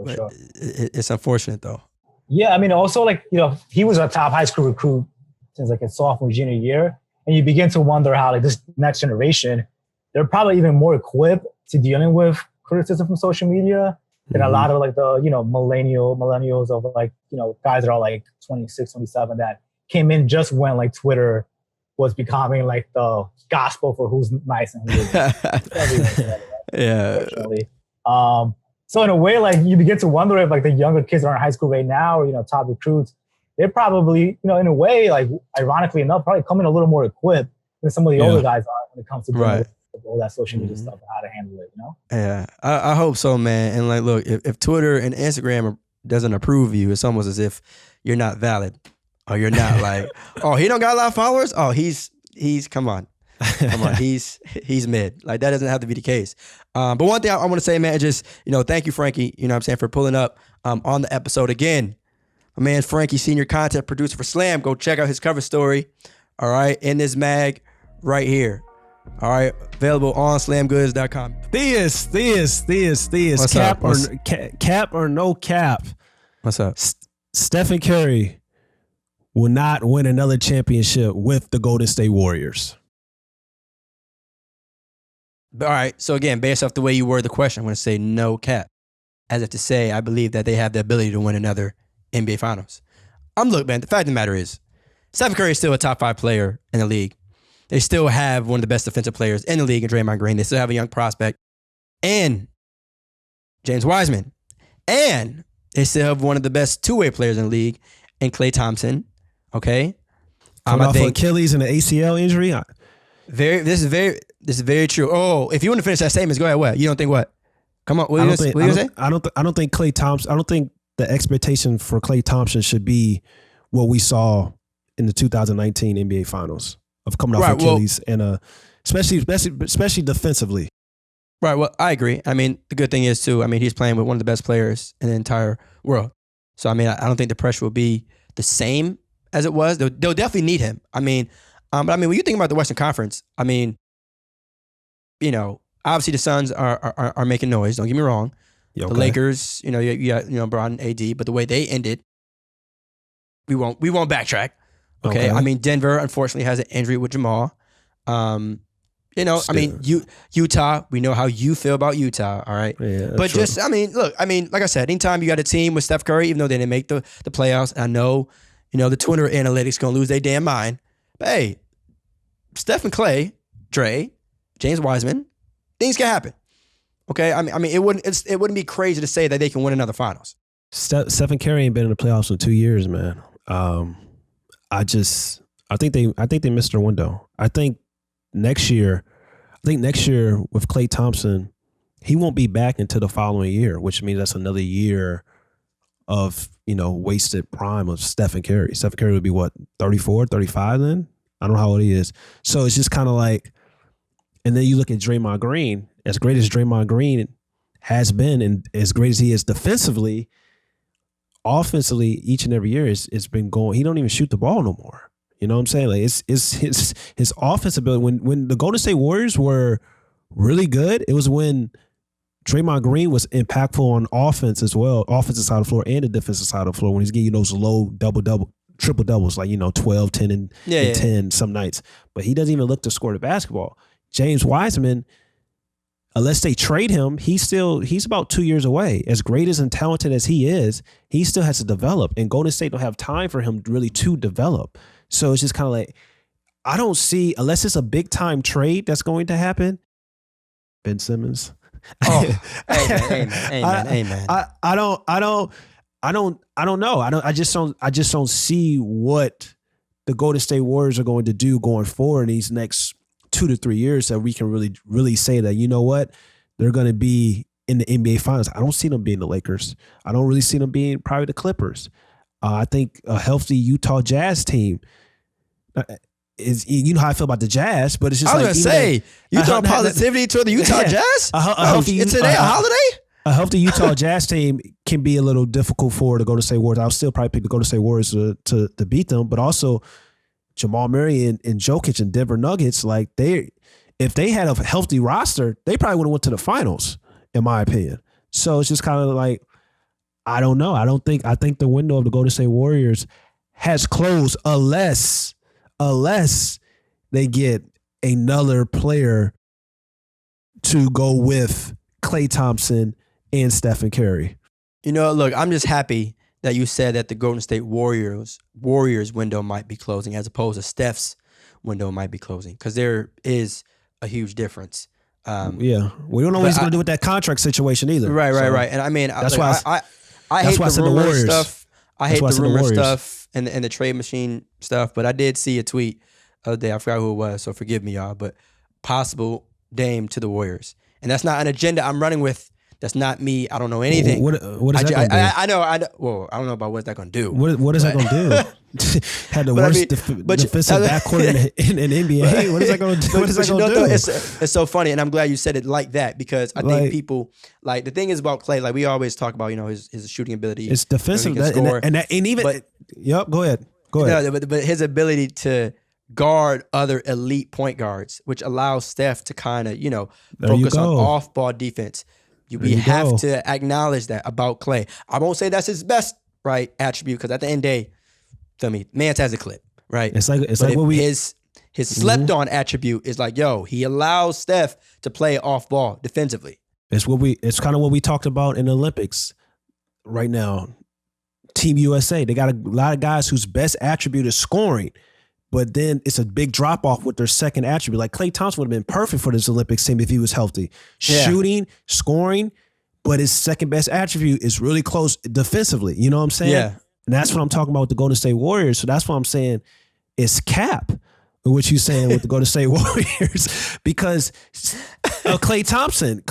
Sure. It's unfortunate though. Yeah. I mean, also like, he was a top high school recruit since like his sophomore, junior year. And you begin to wonder how like this next generation, they're probably even more equipped to dealing with criticism from social media than a lot of like the, millennials of like, guys that are like 26, 27 that came in just when like Twitter was becoming like the gospel for who's nice and who isn't. Yeah. So in a way, like you begin to wonder if like the younger kids that are in high school right now, or, top recruits, they're probably, in a way, like ironically enough, probably coming a little more equipped than some of the older guys are when it comes to dealing with all that social media stuff and how to handle it, Yeah, I hope so, man. And like, look, if Twitter and Instagram doesn't approve of you, it's almost as if you're not valid, or you're not like, oh, he don't got a lot of followers. Oh, he's come on, he's mid. Like that doesn't have to be the case. But one thing I want to say, man, just thank you, Frankie. You know what I'm saying, for pulling up on the episode again. My man Frankie, senior content producer for Slam. Go check out his cover story. All right, in this mag right here. All right, available on slamgoods.com. Theus. What's cap up? Cap or no cap. What's up? Stephen Curry will not win another championship with the Golden State Warriors. All right, so again, based off the way you word the question, I'm going to say no cap. As if to say, I believe that they have the ability to win another NBA Finals. Look, man, the fact of the matter is, Stephen Curry is still a top 5 player in the league. They still have one of the best defensive players in the league in Draymond Green. They still have a young prospect and James Wiseman. And they still have one of the best two-way players in the league in Klay Thompson. Okay? Coming off Achilles and an ACL injury. This is very true. Oh, if you want to finish that statement, go ahead. What? You don't think what? Come on. What are you going to say? I don't think Klay Thompson, I don't think the expectation for Klay Thompson should be what we saw in the 2019 NBA Finals of coming off Achilles and especially defensively. Right. Well, I agree. I mean, the good thing is too, I mean, he's playing with one of the best players in the entire world. So, I mean, I don't think the pressure will be the same as it was. They'll definitely need him. I mean, but I mean, when you think about the Western Conference, I mean, obviously the Suns are making noise. Don't get me wrong. Okay. The Lakers, you got LeBron and AD, but the way they ended, we won't backtrack. Okay. I mean, Denver unfortunately has an injury with Jamal. I mean, Utah, we know how you feel about Utah, all right? Yeah, but true. just, like I said, anytime you got a team with Steph Curry, even though they didn't make the playoffs, I know, the Twitter analytics going to lose their damn mind. But hey, Steph and Klay, Dre, James Wiseman, things can happen. Okay? I mean, it wouldn't be crazy to say that they can win another finals. Stephen Curry ain't been in the playoffs in 2 years, man. I think they missed their window. I think next year with Klay Thompson, he won't be back until the following year, which means that's another year of, wasted prime of Stephen Curry. Stephen Curry would be what, 34, 35 then? I don't know how old he is. So it's just kind of like, and then you look at Draymond Green, as great as Draymond Green has been and as great as he is defensively, offensively, each and every year it's been going. He don't even shoot the ball no more. You know what I'm saying? Like it's his offensive ability. When the Golden State Warriors were really good, it was when Draymond Green was impactful on offense as well, offensive side of the floor and the defensive side of the floor when he's getting those low triple doubles, like 12, 10, and 10 some nights. But he doesn't even look to score the basketball. James Wiseman, unless they trade him, he's about 2 years away. As great as and talented as he is, he still has to develop. And Golden State don't have time for him really to develop. So it's just kind of like, I don't see, unless it's a big time trade that's going to happen, Ben Simmons. Oh, amen. I don't know. I just don't see what the Golden State Warriors are going to do going forward in these next 2 to 3 years that we can really say that, you know what, they're going to be in the NBA Finals. I don't see them being the Lakers. I don't really see them being probably the Clippers. I think a healthy Utah Jazz team is, you know how I feel about the Jazz, but it's just I was like, gonna say, you throw positivity toward the Utah Jazz? It's today a holiday? A healthy Utah Jazz team can be a little difficult for the Golden State Warriors. I'll still probably pick the Golden State Warriors to beat them, but also Jamal Murray and Jokic and Denver Nuggets, like if they had a healthy roster, they probably would have went to the finals, in my opinion. So it's just kind of like, I don't know. I think the window of the Golden State Warriors has closed unless they get another player to go with Klay Thompson and Stephen Curry. Look, I'm just happy that you said that the Golden State Warriors window might be closing as opposed to Steph's window might be closing, because there is a huge difference. We don't know what he's going to do with that contract situation either. Right. And I mean, that's I hate the rumor stuff. I hate the rumor stuff and the trade machine stuff. But I did see a tweet the other day. I forgot who it was, so forgive me, y'all. But possible Dame to the Warriors, and that's not an agenda I'm running with. That's not me. I don't know anything. What is that going to do? I know. Well, I don't know about what's that going to do. What is that going to do? Had the worst defensive backcourt in NBA. What is that going to do? What is that going to do? It's so funny, and I'm glad you said it like that, because I think people, like, the thing is about Klay, like we always talk about, his shooting ability. It's defensive, go ahead. But his ability to guard other elite point guards, which allows Steph to kind of, focus on off-ball defense. We have to acknowledge that about Klay. I won't say that's his best attribute, because at the end of the day, feel me, man has a clip, right? It's like what we his slept on attribute is like, he allows Steph to play off ball defensively. It's kind of what we talked about in the Olympics right now. Team USA, they got a lot of guys whose best attribute is scoring, but then it's a big drop off with their second attribute. Like Klay Thompson would have been perfect for this Olympics team if he was healthy. Yeah. Shooting, scoring, but his second best attribute is really close defensively. You know what I'm saying? Yeah. And that's what I'm talking about with the Golden State Warriors. So that's what I'm saying. It's cap, what you're saying with the Golden State Warriors, because Klay Thompson,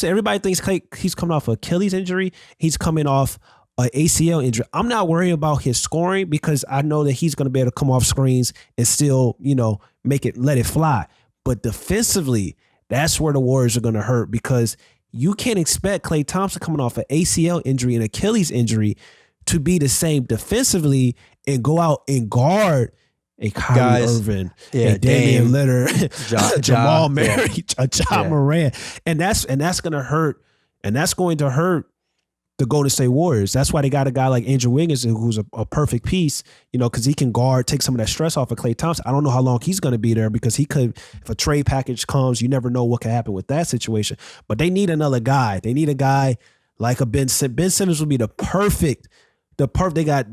everybody thinks he's coming off an Achilles injury. He's coming off an ACL injury. I'm not worried about his scoring, because I know that he's going to be able to come off screens and still, let it fly. But defensively, that's where the Warriors are going to hurt, because you can't expect Klay Thompson coming off an ACL injury and Achilles injury to be the same defensively and go out and guard a Kyrie Irving, a Damian Lillard, Jamal Murray, a John Moran. And that's going to hurt. And that's going to hurt the Golden State Warriors. That's why they got a guy like Andrew Wiggins, who's a perfect piece, because he can take some of that stress off of Klay Thompson. I don't know how long he's going to be there, because he could, if a trade package comes, you never know what can happen with that situation. But they need another guy. They need a guy like a Ben Simmons. Ben Simmons would be the perfect, they got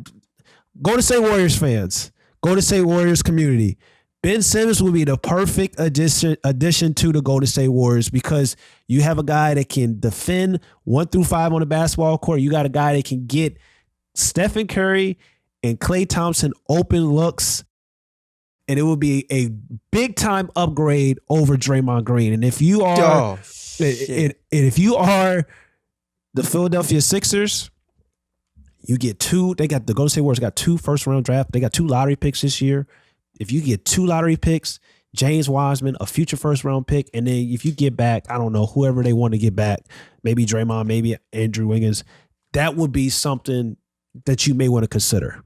Golden State Warriors fans, Golden State Warriors community. Ben Simmons would be the perfect addition to the Golden State Warriors, because you have a guy that can defend 1 through 5 on the basketball court. You got a guy that can get Stephen Curry and Klay Thompson open looks, and it will be a big time upgrade over Draymond Green. And if you are, if you are the Philadelphia Sixers, you get the Golden State Warriors got 2 first-round draft. They got 2 lottery picks this year. If you get 2 lottery picks, James Wiseman, a future first-round pick, and then if you get back, I don't know, whoever they want to get back, maybe Draymond, maybe Andrew Wiggins, that would be something that you may want to consider.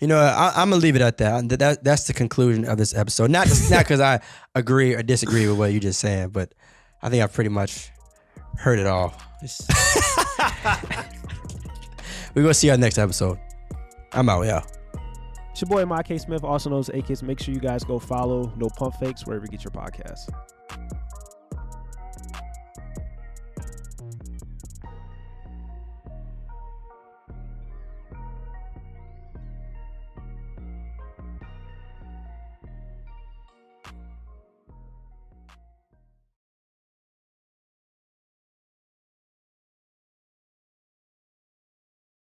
I'm going to leave it at that. That's the conclusion of this episode. Not because I agree or disagree with what you just saying, but I think I pretty much Heard it all. We're going to see our next episode. I'm out, yeah. It's your boy, AK Smith, also known as AK. Make sure you guys go follow No Pump Fakes wherever you get your podcasts.